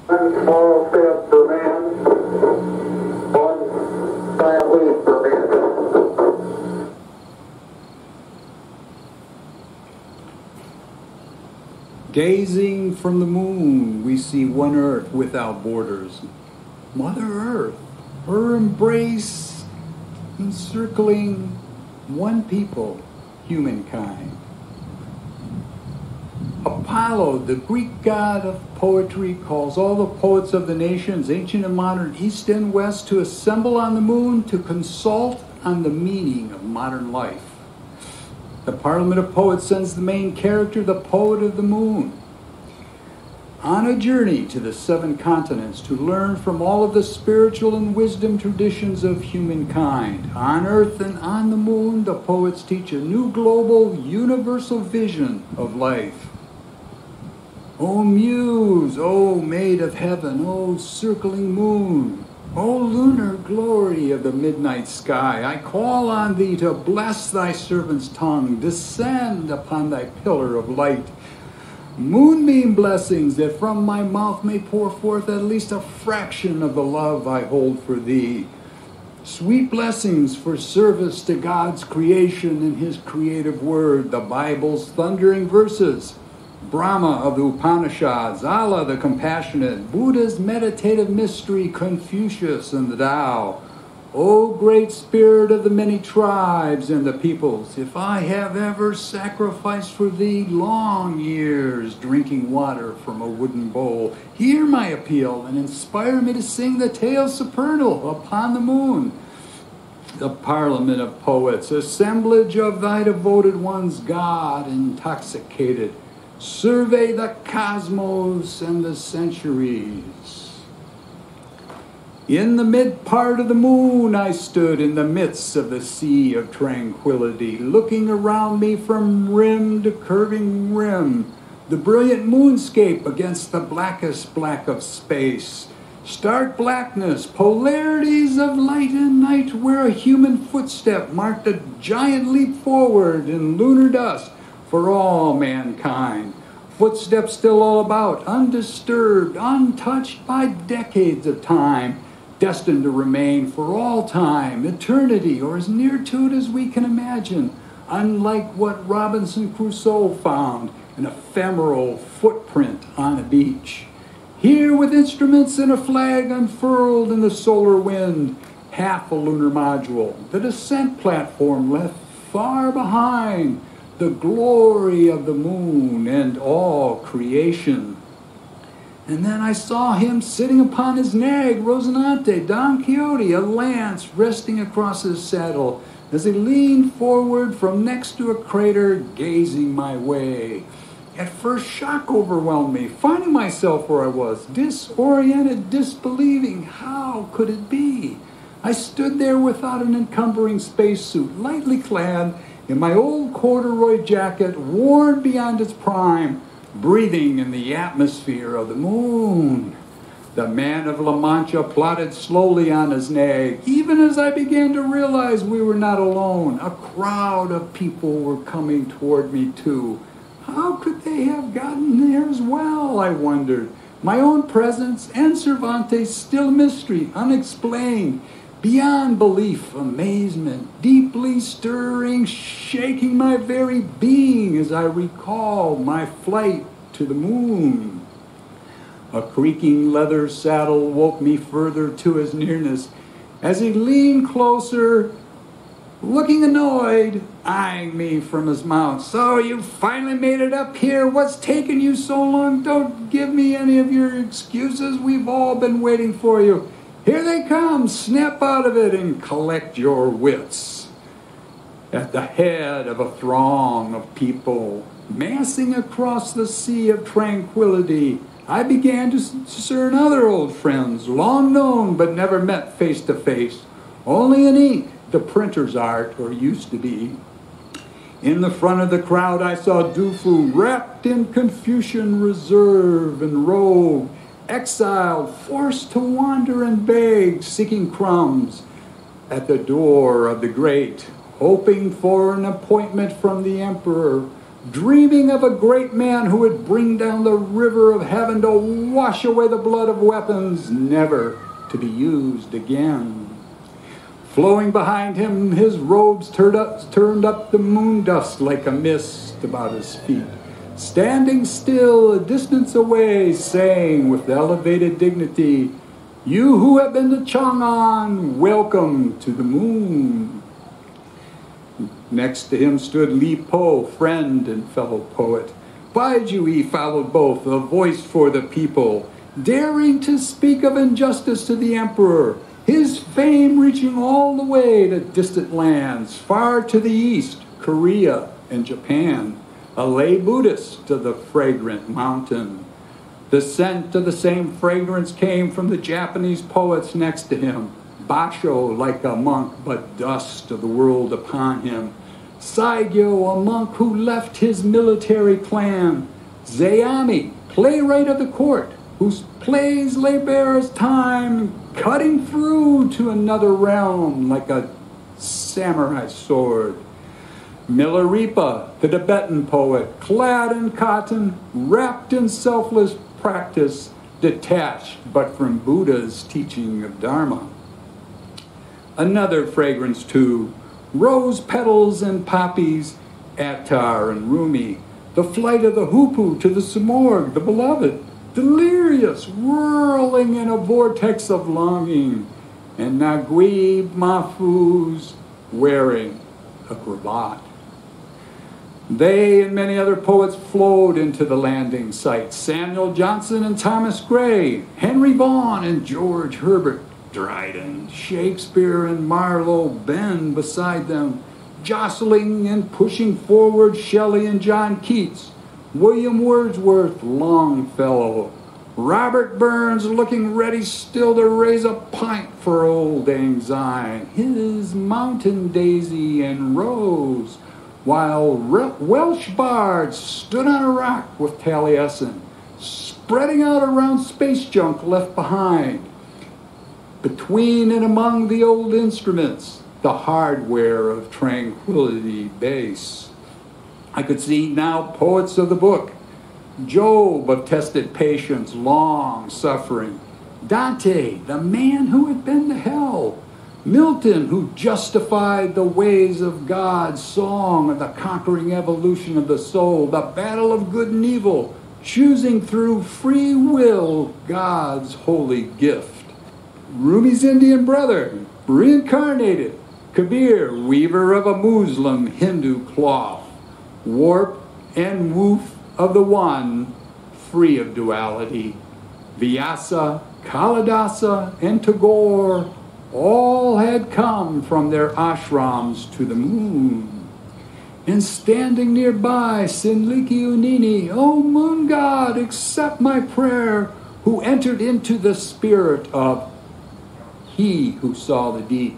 One small step for man, one giant leap for mankind. Gazing from the moon, we see one earth without borders. Mother Earth, her embrace encircling one people, humankind. Apollo, the Greek god of poetry, calls all the poets of the nations, ancient and modern, east and west, to assemble on the moon to consult on the meaning of modern life. The Parliament of Poets sends the main character, the poet of the moon, on a journey to the 7 continents to learn from all of the spiritual and wisdom traditions of humankind. On Earth and on the moon, the poets teach a new global, universal vision of life. O Muse, O Maid of Heaven, O circling moon, O lunar glory of the midnight sky, I call on thee to bless thy servant's tongue, descend upon thy pillar of light. Moonbeam blessings that from my mouth may pour forth at least a fraction of the love I hold for thee. Sweet blessings for service to God's creation and his creative word, the Bible's thundering verses, Brahma of the Upanishads, Allah the compassionate, Buddha's meditative mystery, Confucius and the Tao. O great spirit of the many tribes and the peoples, if I have ever sacrificed for thee long years drinking water from a wooden bowl, hear my appeal and inspire me to sing the tale supernal upon the moon. The Parliament of Poets, assemblage of thy devoted ones, God intoxicated, survey the cosmos and the centuries. In the mid-part of the moon I stood in the midst of the sea of tranquility, looking around me from rim to curving rim, the brilliant moonscape against the blackest black of space, stark blackness, polarities of light and night, where a human footstep marked a giant leap forward in lunar dust for all mankind. Footsteps still all about, undisturbed, untouched by decades of time, destined to remain for all time, eternity, or as near to it as we can imagine, unlike what Robinson Crusoe found, an ephemeral footprint on a beach. Here with instruments and a flag unfurled in the solar wind, half a lunar module, the descent platform left far behind, the glory of the moon and all creation. And then I saw him sitting upon his nag, Rosinante, Don Quixote, a lance resting across his saddle, as he leaned forward from next to a crater, gazing my way. At first, shock overwhelmed me, finding myself where I was, disoriented, disbelieving. How could it be? I stood there without an encumbering spacesuit, lightly clad in my old corduroy jacket, worn beyond its prime, breathing in the atmosphere of the moon. The man of La Mancha plodded slowly on his nag. Even as I began to realize we were not alone, a crowd of people were coming toward me too. How could they have gotten there as well, I wondered. My own presence and Cervantes still a mystery, unexplained, beyond belief, amazement, deeply stirring, shaking my very being as I recall my flight to the moon. A creaking leather saddle woke me further to his nearness as he leaned closer, looking annoyed, eyeing me from his mount. So you finally made it up here? What's taken you so long? Don't give me any of your excuses. We've all been waiting for you. Here they come. Snap out of it and collect your wits. At the head of a throng of people massing across the sea of tranquility, I began to discern other old friends, long known but never met face to face, only in ink, the printer's art, or used to be. In the front of the crowd I saw Du Fu, wrapped in Confucian reserve and robe, exiled, forced to wander and beg, seeking crumbs at the door of the great, hoping for an appointment from the emperor, dreaming of a great man who would bring down the river of heaven to wash away the blood of weapons never to be used again. Flowing behind him, his robes turned up the moon dust like a mist about his feet. Standing still a distance away, saying with elevated dignity, "You who have been to Chang'an, welcome to the moon." Next to him stood Li Po, friend and fellow poet. Bai Jui followed both, a voice for the people, daring to speak of injustice to the emperor, his fame reaching all the way to distant lands, far to the east, Korea and Japan, a lay Buddhist to the fragrant mountain. The scent of the same fragrance came from the Japanese poets next to him, Basho like a monk, but dust of the world upon him. Saigyo, a monk who left his military clan. Zeami, playwright of the court, whose plays lay bare as time, cutting through to another realm like a samurai sword. Milarepa, the Tibetan poet, clad in cotton, wrapped in selfless practice, detached but from Buddha's teaching of Dharma. Another fragrance too, rose petals and poppies, attar and rumi, the flight of the hoopoe to the samorg, the beloved, delirious, whirling in a vortex of longing, and Naguib Mahfouz wearing a cravat. They and many other poets flowed into the landing site. Samuel Johnson and Thomas Gray, Henry Vaughan and George Herbert, Dryden, Shakespeare and Marlowe bend beside them, jostling and pushing forward Shelley and John Keats, William Wordsworth, Longfellow, Robert Burns looking ready still to raise a pint for old Lang Syne, his Mountain Daisy and Rose, while Welsh bards stood on a rock with Taliesin, spreading out around space junk left behind. Between and among the old instruments, the hardware of tranquility bass. I could see now poets of the book, Job of tested patience, long suffering, Dante, the man who had been to hell, Milton, who justified the ways of God's song of the conquering evolution of the soul, the battle of good and evil, choosing through free will God's holy gift. Rumi's Indian brother, reincarnated, Kabir, weaver of a Muslim Hindu cloth, warp and woof of the one, free of duality. Vyasa, Kalidasa, and Tagore all had come from their ashrams to the moon. And standing nearby, Sinliki Unini, "O moon god, accept my prayer," who entered into the spirit of he who saw the deep.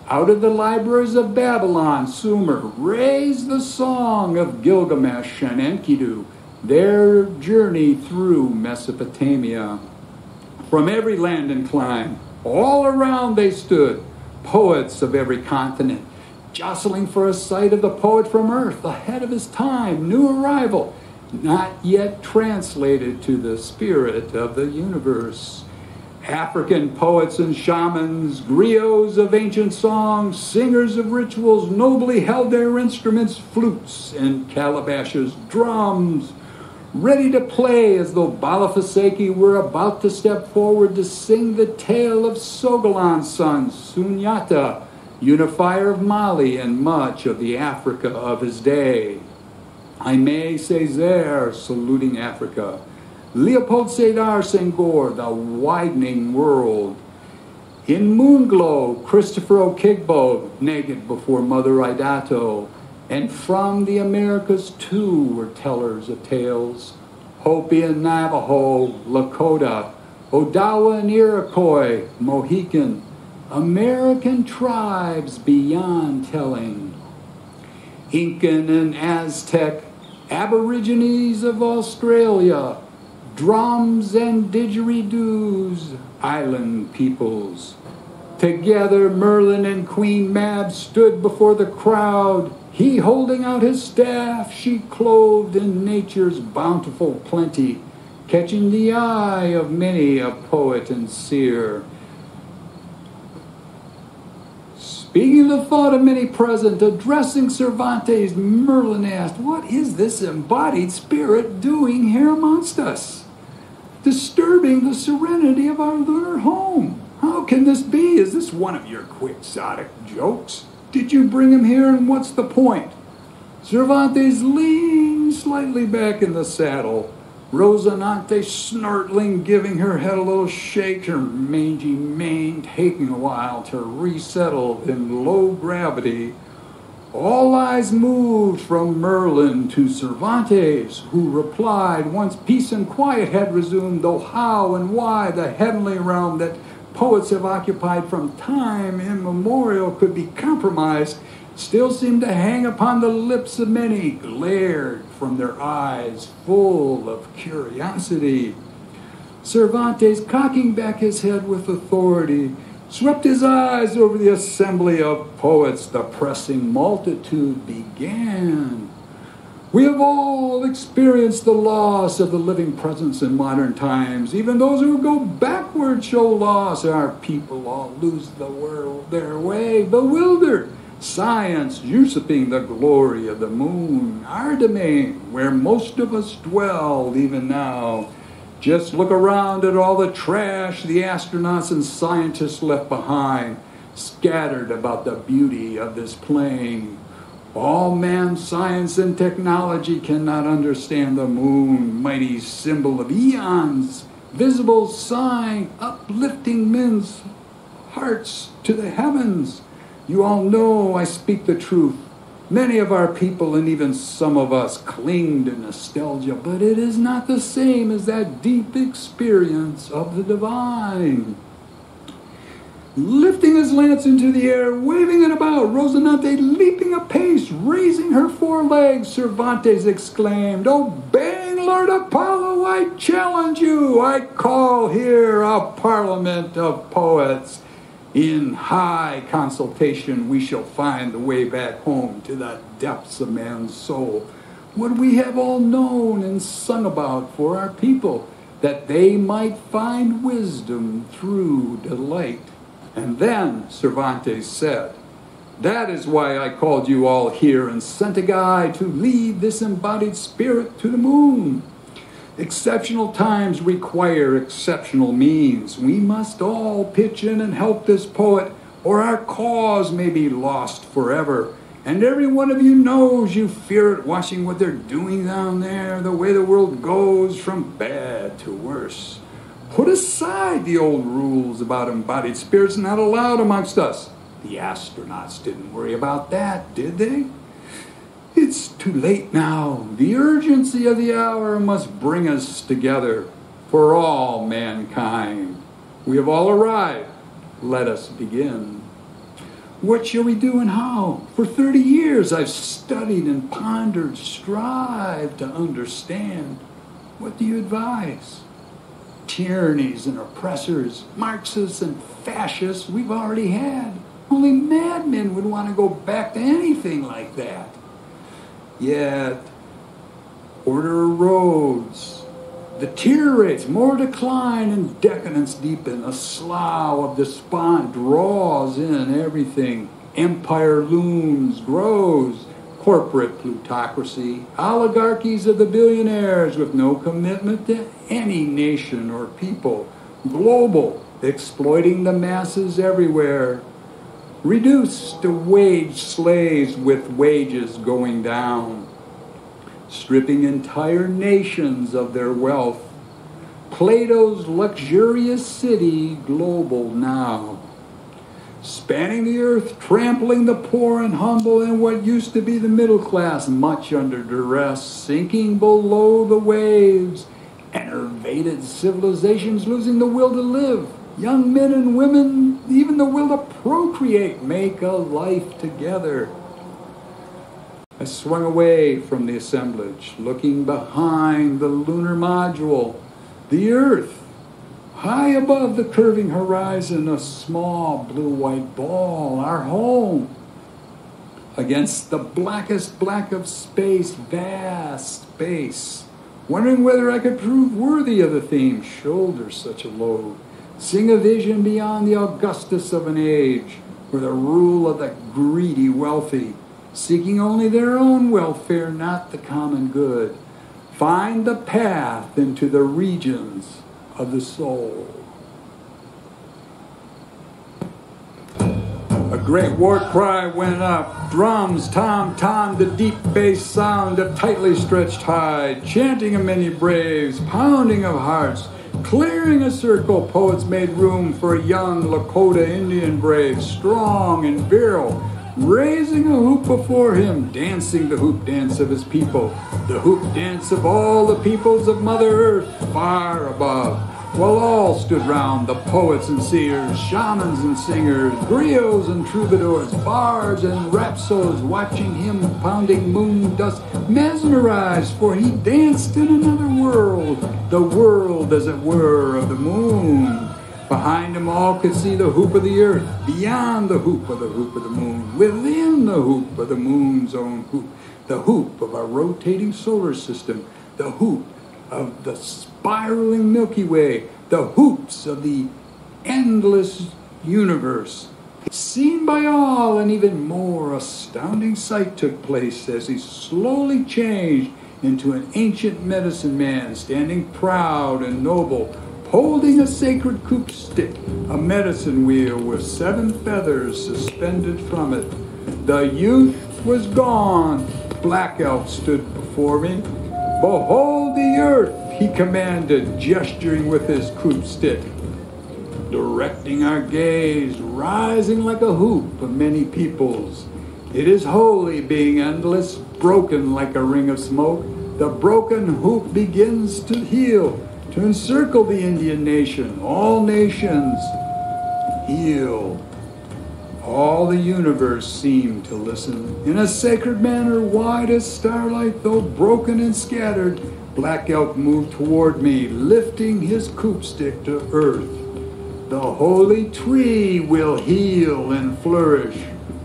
Out of the libraries of Babylon, Sumer raised the song of Gilgamesh and Enkidu, their journey through Mesopotamia. From every land and clime, all around they stood, poets of every continent, jostling for a sight of the poet from earth, ahead of his time, new arrival, not yet translated to the spirit of the universe. African poets and shamans, griots of ancient songs, singers of rituals, nobly held their instruments, flutes and calabashes, drums, ready to play as though Balafaseki were about to step forward to sing the tale of Sogalan's son, Sunyata, unifier of Mali and much of the Africa of his day. Aimé Césaire, saluting Africa. Leopold Sédar Senghor, the widening world. In Moonglow, Christopher Okigbo, naked before Mother Idato. And from the Americas, too, were tellers of tales. Hopi and Navajo, Lakota, Odawa and Iroquois, Mohican, American tribes beyond telling. Incan and Aztec, Aborigines of Australia, drums and didgeridoos, island peoples. Together Merlin and Queen Mab stood before the crowd, He holding out his staff, she clothed in nature's bountiful plenty, catching the eye of many a poet and seer. Speaking the thought of many present, addressing Cervantes, Merlin asked, "What is this embodied spirit doing here amongst us? Disturbing the serenity of our lunar home. How can this be? Is this one of your quixotic jokes? Did you bring him here, and what's the point?" Cervantes leaned slightly back in the saddle, Rosinante snortling, giving her head a little shake, her mangy mane taking a while to resettle in low gravity. All eyes moved from Merlin to Cervantes, who replied, once peace and quiet had resumed, though how and why the heavenly realm that poets have occupied from time immemorial could be compromised, still seemed to hang upon the lips of many, glared from their eyes full of curiosity. Cervantes, cocking back his head with authority, swept his eyes over the assembly of poets. The pressing multitude began. "We have all experienced the loss of the living presence in modern times. Even those who go backward show loss. Our people all lose the world their way, bewildered. Science usurping the glory of the moon, our domain, where most of us dwell even now. Just look around at all the trash the astronauts and scientists left behind, scattered about the beauty of this plane. All man's science and technology cannot understand the moon, mighty symbol of eons, visible sign uplifting men's hearts to the heavens. You all know I speak the truth. Many of our people, and even some of us, cling to nostalgia, but it is not the same as that deep experience of the divine." Lifting his lance into the air, waving it about, Rosinante leaping a pace, raising her forelegs, Cervantes exclaimed, "Obeying Lord Apollo, I challenge you. I call here a parliament of poets. In high consultation we shall find the way back home to the depths of man's soul, what we have all known and sung about for our people, that they might find wisdom through delight." And then Cervantes said, "That is why I called you all here and sent a guide to lead this embodied spirit to the moon. Exceptional times require exceptional means. We must all pitch in and help this poet, or our cause may be lost forever. And every one of you knows you fear it watching what they're doing down there, the way the world goes from bad to worse. Put aside the old rules about embodied spirits not allowed amongst us. The astronauts didn't worry about that, did they? It's too late now. The urgency of the hour must bring us together for all mankind. We have all arrived. Let us begin. What shall we do and how? For 30 years I've studied and pondered, strived to understand. What do you advise? Tyrannies and oppressors, Marxists and fascists we've already had. Only madmen would want to go back to anything like that. Yet, order erodes. The tear rates, more decline and decadence deepen. A slough of despond draws in everything. Empire looms, grows. Corporate plutocracy, oligarchies of the billionaires with no commitment to any nation or people. Global, exploiting the masses everywhere. Reduced to wage slaves with wages going down, stripping entire nations of their wealth. Plato's luxurious city global now, spanning the earth, trampling the poor and humble and what used to be the middle class, much under duress, sinking below the waves, enervated civilizations losing the will to live. Young men and women, even the will to procreate, make a life together. I swung away from the assemblage, looking behind the lunar module, the Earth, high above the curving horizon, a small blue-white ball, our home. against the blackest black of space, vast space, wondering whether I could prove worthy of the theme, shoulder such a load, sing a vision beyond the Augustus of an age, where the rule of the greedy wealthy, seeking only their own welfare, not the common good, find the path into the regions of the soul. A great war cry went up, drums, tom-tom, the deep bass sound of tightly stretched hide, chanting of many braves, pounding of hearts, clearing a circle, poets made room for a young Lakota Indian brave, strong and virile, raising a hoop before him, dancing the hoop dance of his people, the hoop dance of all the peoples of Mother Earth, far above, while all stood round, the poets and seers, shamans and singers, griots and troubadours, bards and rhapsodes, watching him pounding moon dust, mesmerized, for he danced in another world, the world, as it were, of the moon. Behind him all could see the hoop of the earth, beyond the hoop of the moon, within the hoop of the moon's own hoop, the hoop of our rotating solar system, the hoop of the spiraling Milky Way, the hoops of the endless universe. Seen by all, an even more astounding sight took place as he slowly changed into an ancient medicine man, standing proud and noble, holding a sacred hoop stick, a medicine wheel with 7 feathers suspended from it. The youth was gone. Black Elk stood before me. Behold the earth, he commanded, gesturing with his hoop stick, directing our gaze, rising like a hoop of many peoples. It is holy, being endless, broken like a ring of smoke. The broken hoop begins to heal, to encircle the Indian nation. All nations heal. All the universe seemed to listen. In a sacred manner, wide as starlight, though broken and scattered, Black Elk moved toward me, lifting his hoop stick to earth. The holy tree will heal and flourish.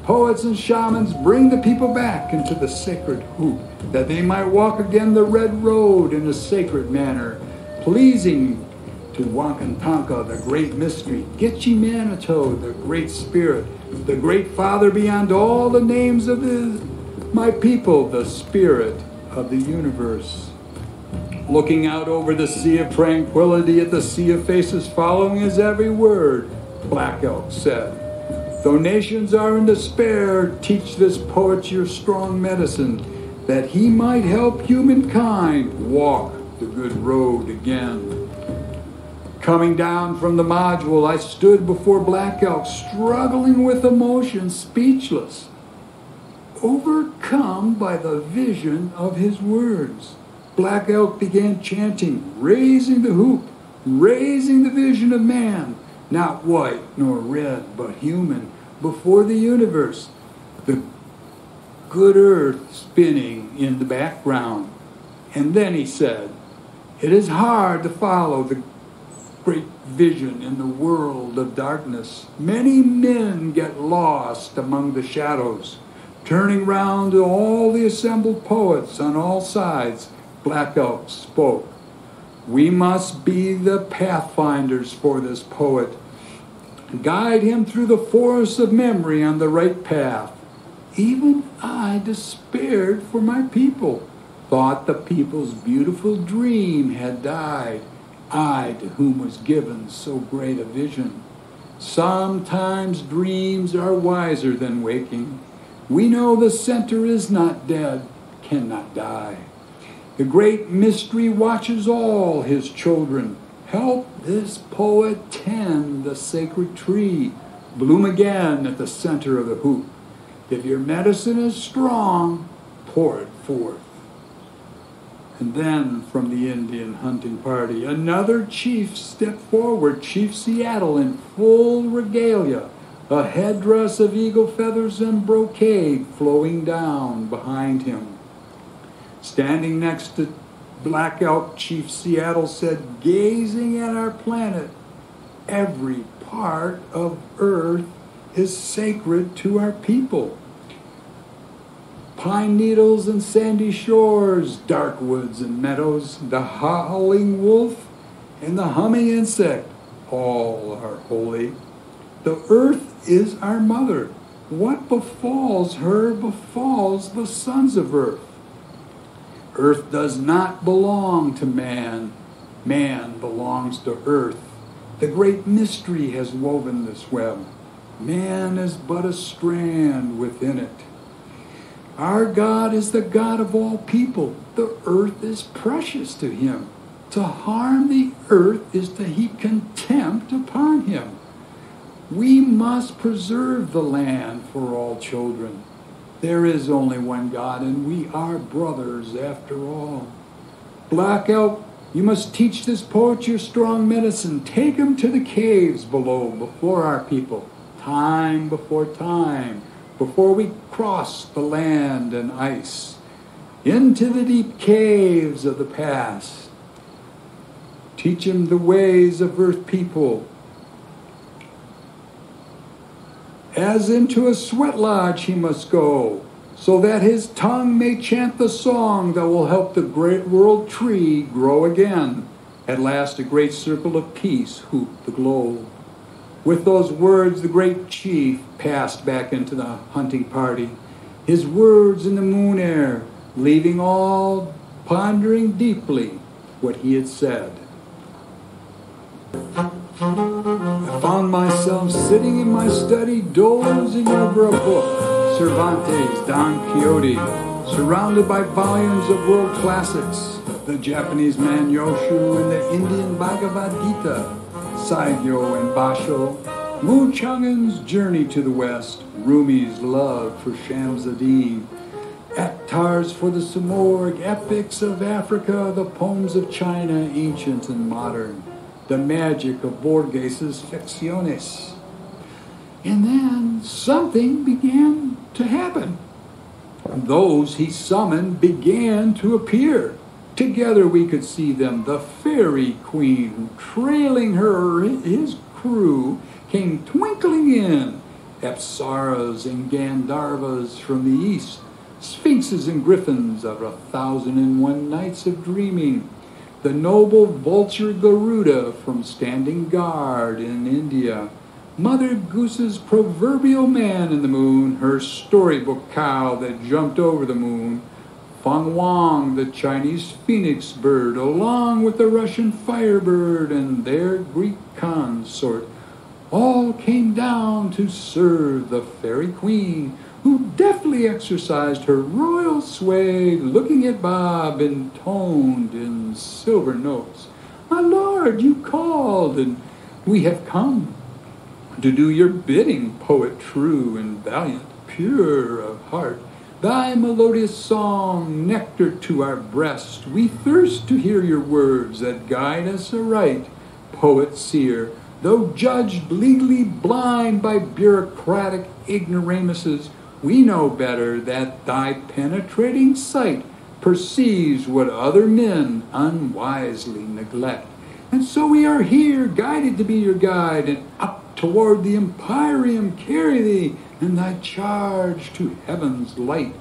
Poets and shamans bring the people back into the sacred hoop, that they might walk again the red road in a sacred manner, pleasing to Wakantanka, the great mystery, Gitche Manito, the great spirit, the great Father beyond all the names of my people, the spirit of the universe. Looking out over the sea of tranquility at the sea of faces, following his every word, Black Elk said, though nations are in despair, teach this poet your strong medicine, that he might help humankind walk the good road again. Coming down from the module, I stood before Black Elk, struggling with emotion, speechless, overcome by the vision of his words. Black Elk began chanting, raising the hoop, raising the vision of man, not white nor red, but human, before the universe, the good earth spinning in the background. And then he said, it is hard to follow the great vision in the world of darkness. Many men get lost among the shadows. Turning round to all the assembled poets on all sides, Black Elk spoke. We must be the pathfinders for this poet. Guide him through the forest of memory on the right path. Even I despaired for my people, thought the people's beautiful dream had died, I to whom was given so great a vision. Sometimes dreams are wiser than waking. We know the center is not dead, cannot die. The great mystery watches all his children. Help this poet tend the sacred tree, bloom again at the center of the hoop. If your medicine is strong, pour it forth. And then from the Indian hunting party, another chief stepped forward, Chief Seattle, in full regalia, a headdress of eagle feathers and brocade flowing down behind him. Standing next to Black Elk, Chief Seattle said, gazing at our planet, every part of Earth is sacred to our people. pine needles and sandy shores, dark woods and meadows, the howling wolf and the humming insect, all are holy. The earth is our mother. What befalls her befalls the sons of earth. Earth does not belong to man. Man belongs to earth. The great mystery has woven this web. Man is but a strand within it. Our God is the God of all people. The earth is precious to him. To harm the earth is to heap contempt upon him. We must preserve the land for all children. There is only one God, and we are brothers after all. Black Elk, you must teach this poet your strong medicine. Take him to the caves below before our people, time before time, before we cross the land and ice, into the deep caves of the past. Teach him the ways of earth people. As into a sweat lodge he must go, so that his tongue may chant the song that will help the great world tree grow again. At last a great circle of peace hooped the globe. With those words the great chief passed back into the hunting party, his words in the moon air, leaving all pondering deeply what he had said. I found myself sitting in my study, dozing over a book, Cervantes' Don Quixote, surrounded by volumes of world classics, the Japanese Manyoshu and the Indian Bhagavad Gita, Saigyo and Basho, Mu Chang'en's Journey to the West, Rumi's Love for Shamsuddin, Attar's for the Samorg, Epics of Africa, the Poems of China, ancient and modern, the magic of Borges's Ficciones. And then something began to happen. Those he summoned began to appear. Together we could see them. The fairy queen, trailing his crew, came twinkling in. Apsaras and Gandharvas from the east, sphinxes and griffins of 1,001 nights of dreaming, the noble vulture Garuda from standing guard in India, Mother Goose's proverbial man in the moon, her storybook cow that jumped over the moon, Feng Wang, the Chinese phoenix bird, along with the Russian firebird and their Greek consort, all came down to serve the fairy queen, who deftly exercised her royal sway, looking at Bob, intoned in silver notes. My lord, you called, and we have come to do your bidding, poet true and valiant, pure of heart. Thy melodious song, nectar to our breast. We thirst to hear your words that guide us aright, poet seer. Though judged legally blind by bureaucratic ignoramuses, we know better that thy penetrating sight perceives what other men unwisely neglect. And so we are here, guided to be your guide, and up toward the empyrean carry thee, and thy charge to heaven's light.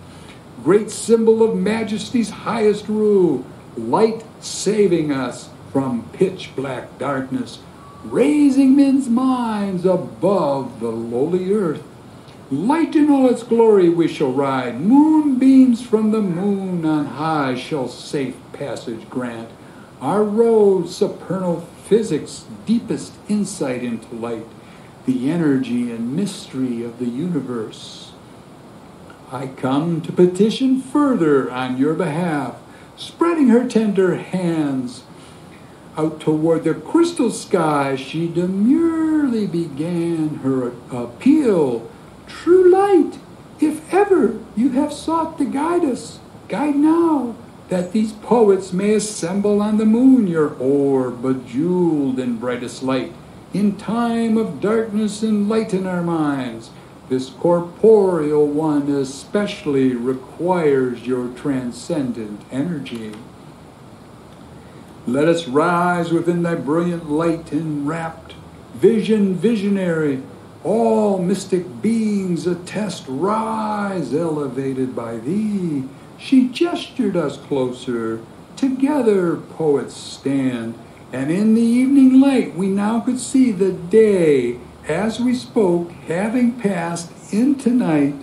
Great symbol of majesty's highest rule, light saving us from pitch black darkness, raising men's minds above the lowly earth. Light in all its glory we shall ride, moonbeams from the moon on high shall safe passage grant. Our road, supernal physics, deepest insight into light, the energy and mystery of the universe. I come to petition further on your behalf, spreading her tender hands out toward the crystal sky, she demurely began her appeal. True light, if ever you have sought to guide us, guide now, that these poets may assemble on the moon, your orb bejeweled in brightest light. In time of darkness enlighten our minds. This corporeal one especially requires your transcendent energy. Let us rise within thy brilliant light enwrapped, vision visionary, All mystic beings attest, rise, elevated by thee. She gestured us closer. Together poets stand, and in the evening light we now could see the day as we spoke, having passed into night.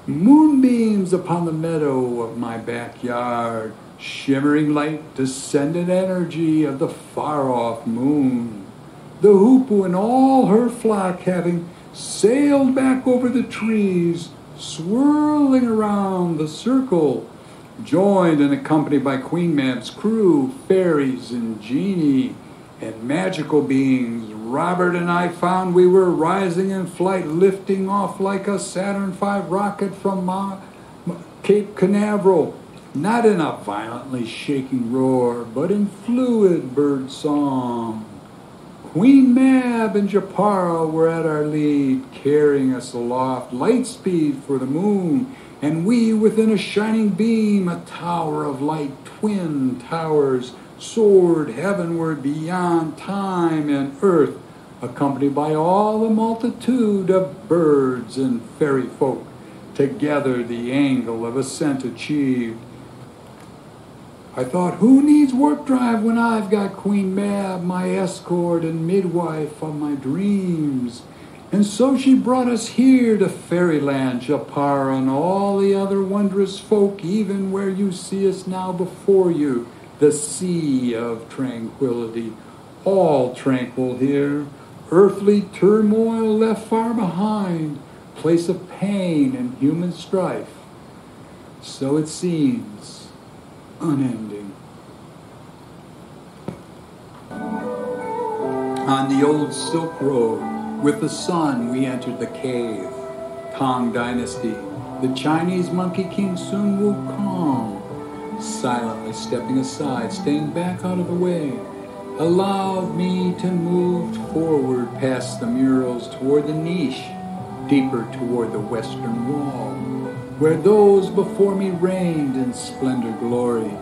Moonbeams upon the meadow of my backyard, shimmering light, descended energy of the far-off moon. The hoopoe and all her flock having sailed back over the trees, swirling around the circle, joined and accompanied by Queen Mab's crew, fairies and genii, and magical beings. Robert and I found we were rising in flight, lifting off like a Saturn V rocket from Cape Canaveral, not in a violently shaking roar, but in fluid bird song. Queen Mab and Japara were at our lead, carrying us aloft, light speed for the moon, and we within a shining beam, a tower of light, twin towers, soared heavenward beyond time and earth, accompanied by all the multitude of birds and fairy folk. Together the angle of ascent achieved. I thought, who needs warp drive when I've got Queen Mab, my escort and midwife of my dreams? And so she brought us here to fairyland, Japara, and all the other wondrous folk, even where you see us now before you, the sea of tranquility, all tranquil here, earthly turmoil left far behind, place of pain and human strife. So it seems, unending. On the old Silk Road, with the sun, we entered the cave. Tang Dynasty, the Chinese Monkey King Sun Wukong, silently stepping aside, staying back out of the way, allowed me to move forward past the murals toward the niche, deeper toward the western wall, where those before me reigned in splendor glory.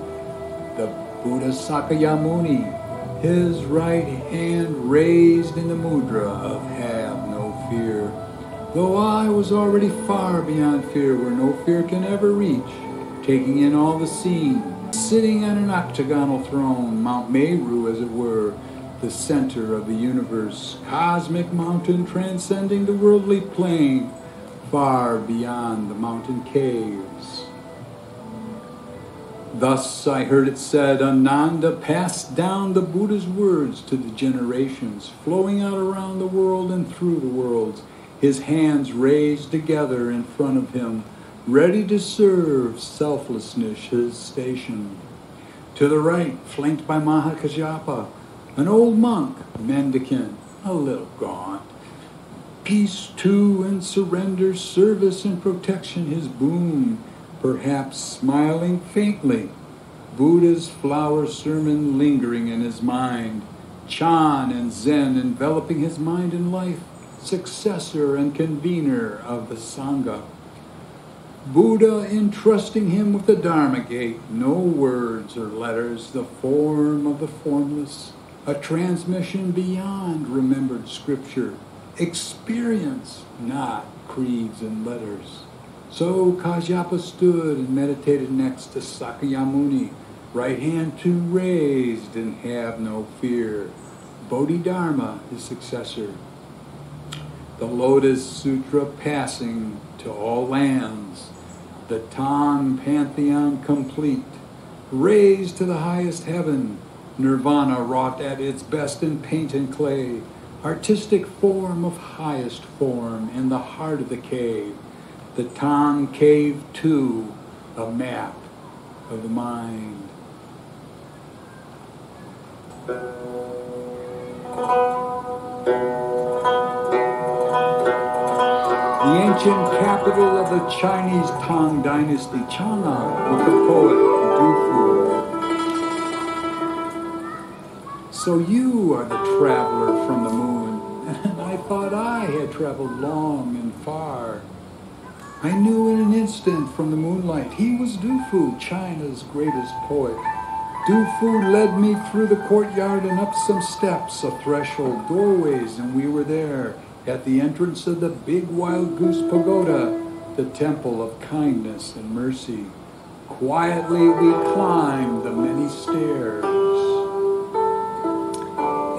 The Buddha Sakyamuni, his right hand raised in the mudra of have no fear, though I was already far beyond fear, where no fear can ever reach, taking in all the scene, sitting on an octagonal throne, Mount Meru as it were, the center of the universe, cosmic mountain transcending the worldly plane, far beyond the mountain caves. Thus I heard it said, Ananda passed down the Buddha's words to the generations, flowing out around the world and through the worlds, his hands raised together in front of him, ready to serve selflessness his station. To the right, flanked by Mahakajapa, an old monk, mendicant, a little gaunt. Peace to and surrender, service and protection his boon, perhaps smiling faintly, Buddha's flower sermon lingering in his mind, Chan and Zen enveloping his mind and life, successor and convener of the Sangha. Buddha entrusting him with the Dharma gate, no words or letters, the form of the formless, a transmission beyond remembered scripture, experience, not creeds and letters. So Kajapa stood and meditated next to Sakyamuni, right hand two raised and have no fear, Bodhidharma, his successor. The Lotus Sutra passing to all lands, the Tang Pantheon complete, raised to the highest heaven, Nirvana wrought at its best in paint and clay, artistic form of highest form in the heart of the cave, the Tang Cave 2, a map of the mind. The ancient capital of the Chinese Tang Dynasty, Chang'an, with the poet Du Fu. So you are the traveler from the moon, and I thought I had traveled long and far. I knew in an instant from the moonlight he was Du Fu, China's greatest poet. Du Fu led me through the courtyard and up some steps, a threshold, doorways, and we were there. at the entrance of the big wild goose pagoda, the temple of kindness and mercy. Quietly we climbed the many stairs.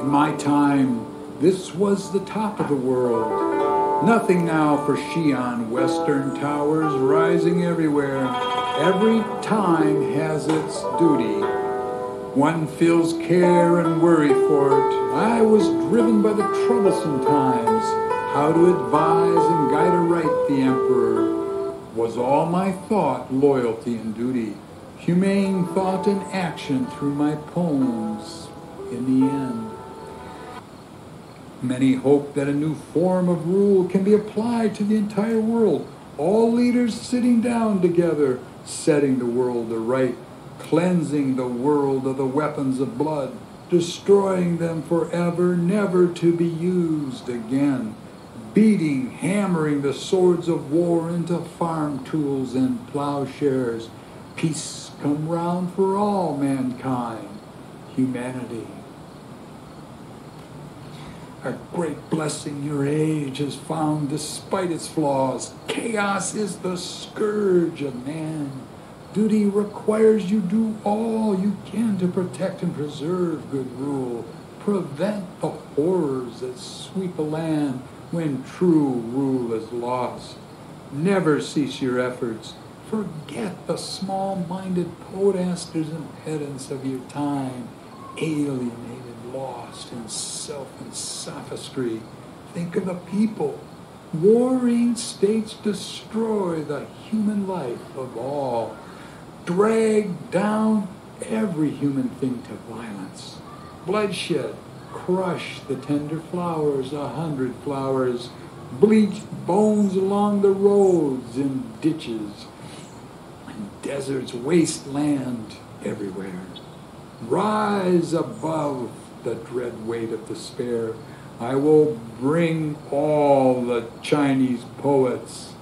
In my time, this was the top of the world. Nothing now for Xi'an western towers rising everywhere. Every time has its duty. One feels care and worry for it. I was driven by the troublesome times. How to advise and guide aright the emperor was all my thought, loyalty and duty. Humane thought and action through my poems in the end. Many hope that a new form of rule can be applied to the entire world. All leaders sitting down together, setting the world aright, cleansing the world of the weapons of blood, destroying them forever, never to be used again, beating, hammering the swords of war into farm tools and plowshares. Peace come round for all mankind, humanity. A great blessing your age has found despite its flaws. Chaos is the scourge of man. Duty requires you do all you can to protect and preserve good rule. Prevent the horrors that sweep a land when true rule is lost. Never cease your efforts. Forget the small-minded poetasters and pedants of your time, alienated, lost in self and sophistry. Think of the people. Warring states destroy the human life of all. Drag down every human thing to violence. Bloodshed, crush the tender flowers, 100 flowers, bleach bones along the roads and ditches, and deserts, wasteland everywhere. Rise above the dread weight of despair. I will bring all the Chinese poets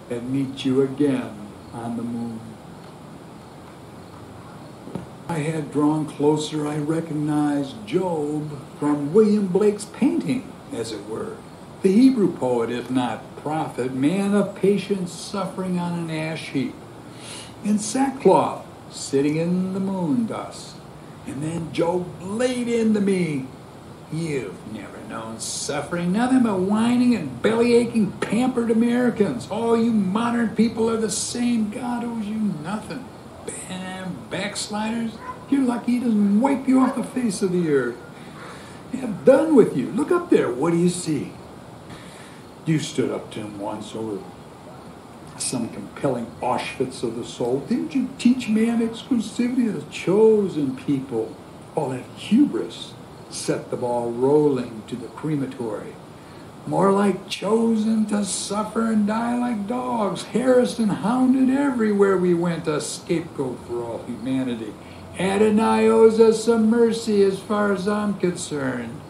and meet you again on the moon. I had drawn closer, I recognized Job from William Blake's painting, as it were. The Hebrew poet, if not prophet, man of patience, suffering on an ash heap, in sackcloth, sitting in the moon dust. And then Job laid into me, you've never known suffering, nothing but whining and belly-aching, pampered Americans. All you modern people are the same. God owes you nothing. Backsliders, you're lucky he doesn't wipe you off the face of the earth. I'm done with you. Look up there. What do you see? You stood up to him once over some compelling Auschwitz of the soul. Didn't you teach man exclusivity of the chosen people? All that hubris set the ball rolling to the crematory. More like chosen to suffer and die like dogs, harassed and hounded everywhere we went, a scapegoat for all humanity. Adonai owes us some mercy as far as I'm concerned.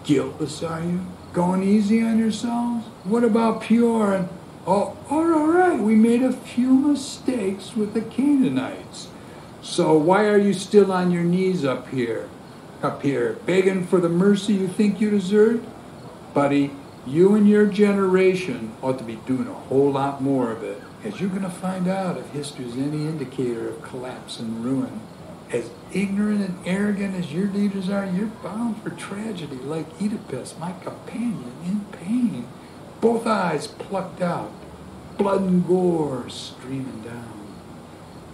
Guiltless, are you? Going easy on yourselves? What about pure? And all right, we made a few mistakes with the Canaanites. So why are you still on your knees up here, begging for the mercy you think you deserve? Buddy, you and your generation ought to be doing a whole lot more of it, as you're going to find out if history is any indicator of collapse and ruin. As ignorant and arrogant as your leaders are, you're bound for tragedy, like Oedipus, my companion, in pain. Both eyes plucked out, blood and gore streaming down.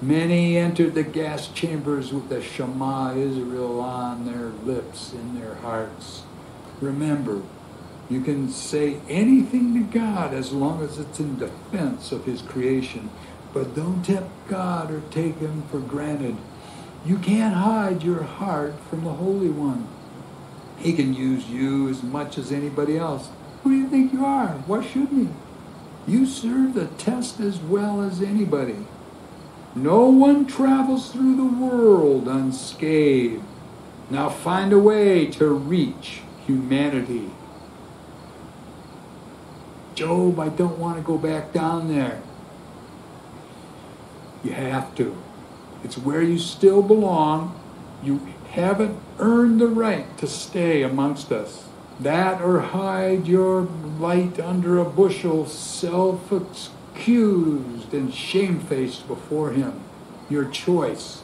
Many entered the gas chambers with the Shema Israel on their lips, in their hearts. Remember, you can say anything to God as long as it's in defense of his creation, but don't tempt God or take him for granted. You can't hide your heart from the Holy One. He can use you as much as anybody else. Who do you think you are? Why shouldn't he? You serve the test as well as anybody. No one travels through the world unscathed. Now find a way to reach humanity. Job, I don't want to go back down there. You have to. It's where you still belong. You haven't earned the right to stay amongst us. That or hide your light under a bushel, self-accused and shamefaced before him. Your choice.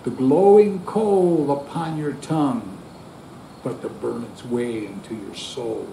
The glowing coal upon your tongue, but to burn its way into your soul.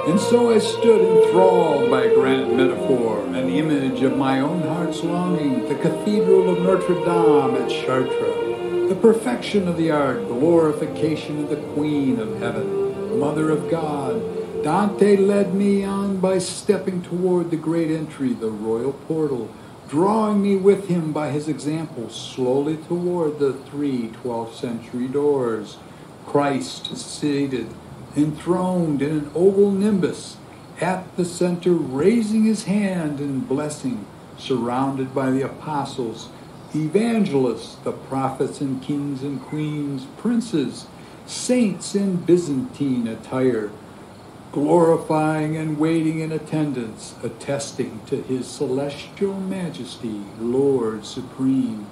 And so I stood enthralled by a granite metaphor, an image of my own heart's longing, the cathedral of Notre Dame at Chartres, the perfection of the art, glorification of the Queen of Heaven, Mother of God. Dante led me on by stepping toward the great entry, the royal portal, drawing me with him by his example slowly toward the 3 12th century doors. Christ seated, enthroned in an oval nimbus, at the center raising his hand in blessing, surrounded by the apostles, evangelists, the prophets and kings and queens, princes, saints in Byzantine attire, glorifying and waiting in attendance, attesting to his celestial majesty, Lord supreme.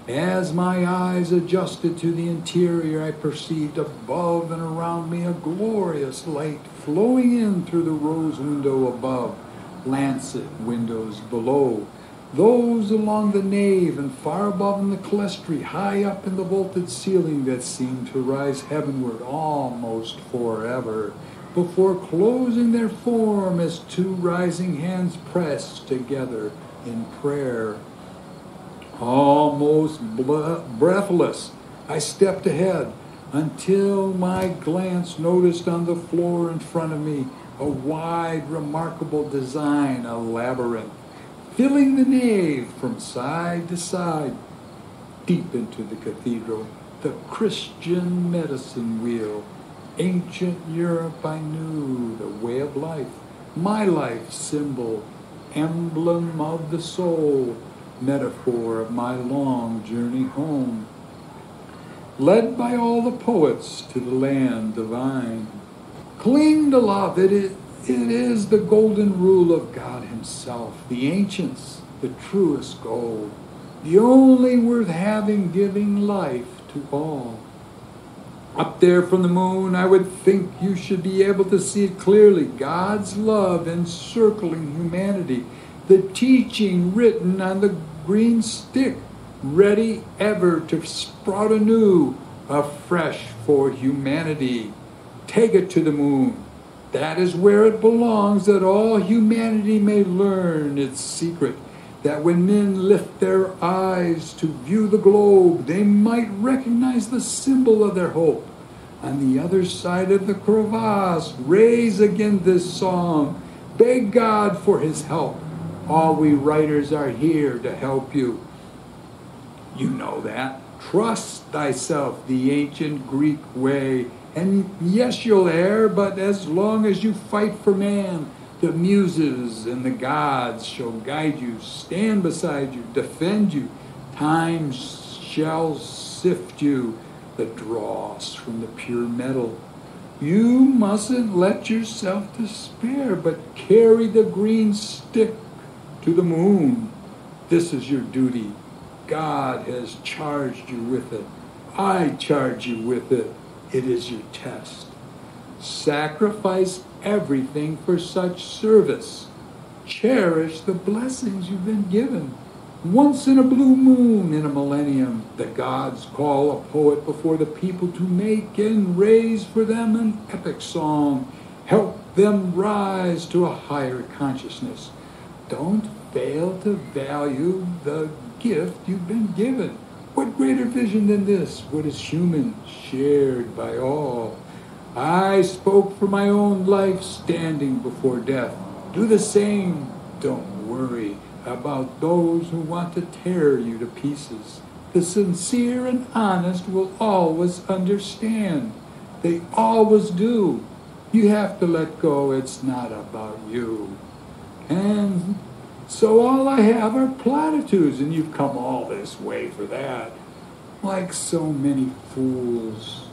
As my eyes adjusted to the interior, I perceived above and around me a glorious light flowing in through the rose window above, lancet windows below, those along the nave and far above in the clerestory, high up in the vaulted ceiling that seemed to rise heavenward almost forever, before closing their form as 2 rising hands pressed together in prayer. Almost breathless, I stepped ahead until my glance noticed on the floor in front of me a wide, remarkable design, a labyrinth, filling the nave from side to side. Deep into the cathedral, the Christian medicine wheel. Ancient Europe I knew, the way of life, my life symbol, emblem of the soul, metaphor of my long journey home. Led by all the poets to the land divine. Cling to love, it is the golden rule of God himself, the ancients, the truest gold, the only worth having, giving life to all. Up there from the moon, I would think you should be able to see it clearly. God's love encircling humanity. The teaching written on the green stick, ready ever to sprout anew, afresh for humanity. Take it to the moon. That is where it belongs, that all humanity may learn its secret, that when men lift their eyes to view the globe, they might recognize the symbol of their hope. On the other side of the crevasse, raise again this song. Beg God for his help. All we writers are here to help you. You know that. Trust thyself, the ancient Greek way. And yes, you'll err, but as long as you fight for man, the muses and the gods shall guide you, stand beside you, defend you. Time shall sift you, the dross from the pure metal. You mustn't let yourself despair, but carry the green stick to the moon. This is your duty. God has charged you with it. I charge you with it. It is your test. Sacrifice everything for such service. Cherish the blessings you've been given. Once in a blue moon in a millennium, the gods call a poet before the people to make and raise for them an epic song. Help them rise to a higher consciousness. Don't fail to value the gift you've been given. What greater vision than this? What is human, shared by all? I spoke for my own life standing before death. Do the same. Don't worry about those who want to tear you to pieces. The sincere and honest will always understand. They always do. You have to let go. It's not about you. And so all I have are platitudes, and you've come all this way for that. Like so many fools.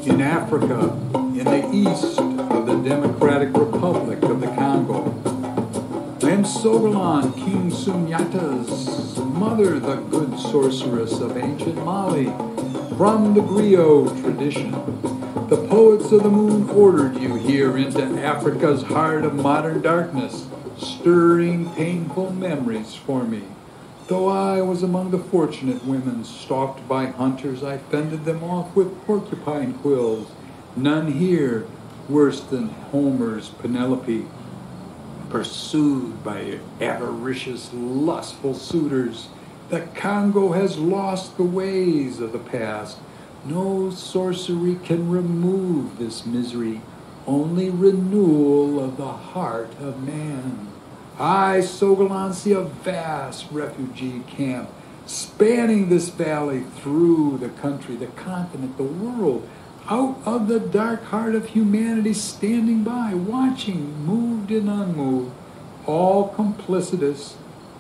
in Africa, in the east of the Democratic Republic of the Congo. I am Sogalan, King Sunyata's mother, the good sorceress of ancient Mali, from the griot tradition. The poets of the moon ordered you here into Africa's heart of modern darkness, stirring painful memories for me. Though I was among the fortunate women stalked by hunters, I fended them off with porcupine quills. None here worse than Homer's Penelope, pursued by avaricious, lustful suitors. The Congo has lost the ways of the past. No sorcery can remove this misery, only renewal of the heart of man. I, Sogalan, see a vast refugee camp spanning this valley through the country, the continent, the world, out of the dark heart of humanity, standing by, watching, moved and unmoved, all complicitous,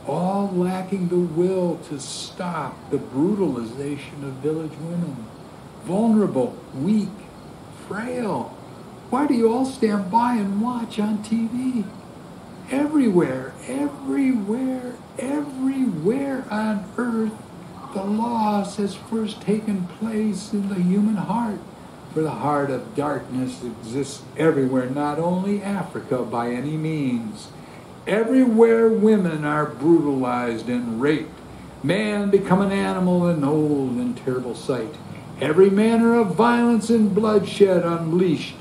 all lacking the will to stop the brutalization of village women. Vulnerable, weak, frail. Why do you all stand by and watch on TV? Everywhere on earth, the loss has first taken place in the human heart. For the heart of darkness exists everywhere, not only Africa by any means. Everywhere women are brutalized and raped. Man become an animal, an old and terrible sight. Every manner of violence and bloodshed unleashed,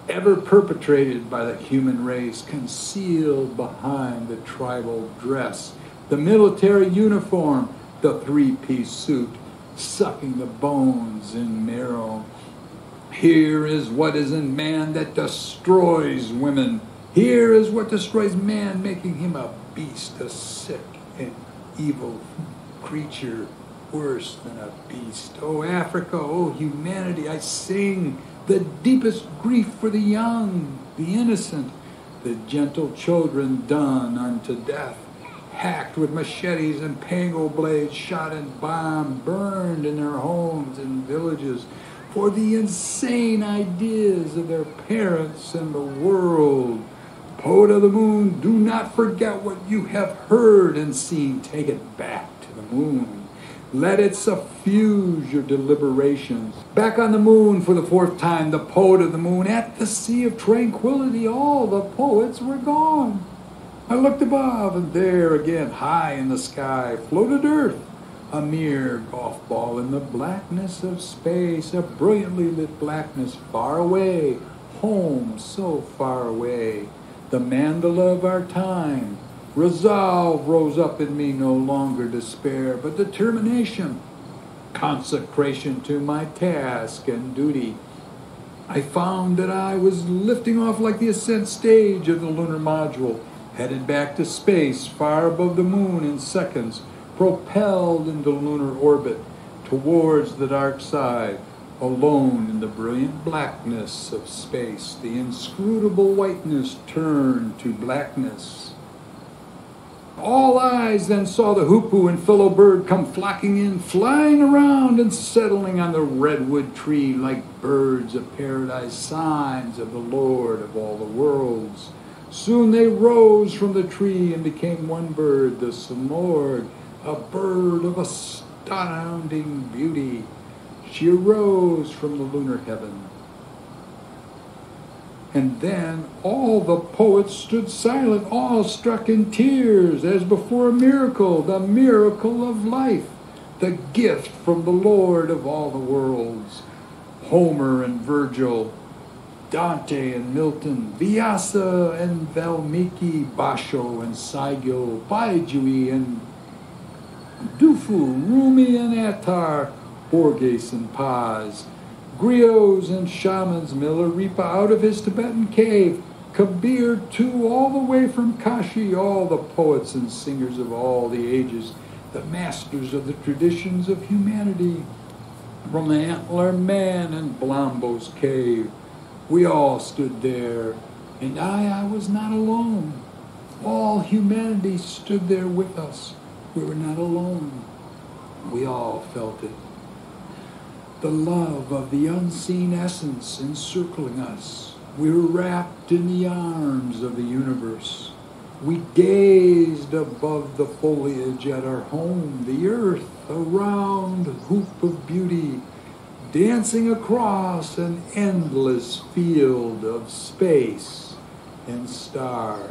ever perpetrated by the human race, concealed behind the tribal dress, the military uniform, the three-piece suit, sucking the bones and marrow. Here is what is in man that destroys women. Here is what destroys man, making him a beast, a sick and evil creature, worse than a beast. Oh, Africa, oh, humanity, I sing the deepest grief for the young, the innocent, the gentle children done unto death, hacked with machetes and pango blades, shot and bombed, burned in their homes and villages, for the insane ideas of their parents and the world. Poet of the moon, do not forget what you have heard and seen. Take it back to the moon. Let it suffuse your deliberations. Back on the moon for the fourth time, the poet of the moon, at the sea of tranquility, all the poets were gone. I looked above, and there again, high in the sky, floated Earth, a mere golf ball in the blackness of space, a brilliantly lit blackness far away, home so far away, the mandala of our time. Resolve rose up in me, no longer despair, but determination, consecration to my task and duty. I found that I was lifting off like the ascent stage of the lunar module, headed back to space, far above the moon in seconds, propelled into lunar orbit, towards the dark side, alone in the brilliant blackness of space. The inscrutable whiteness turned to blackness. All eyes then saw the hoopoe and fellow bird come flocking in, flying around and settling on the redwood tree like birds of paradise, signs of the Lord of all the worlds. Soon they rose from the tree and became one bird, the Simorg, a bird of astounding beauty. She arose from the lunar heaven. And then all the poets stood silent, awe-struck in tears, as before a miracle, the miracle of life, the gift from the Lord of all the worlds. Homer and Virgil, Dante and Milton, Vyasa and Valmiki, Basho and Saigyo, Baijui and Dufu, Rumi and Attar, Borges and Paz, griots and shamans, Milarepa out of his Tibetan cave, Kabir too, all the way from Kashi, all the poets and singers of all the ages, the masters of the traditions of humanity, from the Antler Man and Blambo's cave. We all stood there, and I was not alone. All humanity stood there with us. We were not alone. We all felt it. the love of the unseen essence encircling us. We were wrapped in the arms of the universe. We gazed above the foliage at our home, the earth, a round hoop of beauty, dancing across an endless field of space and stars.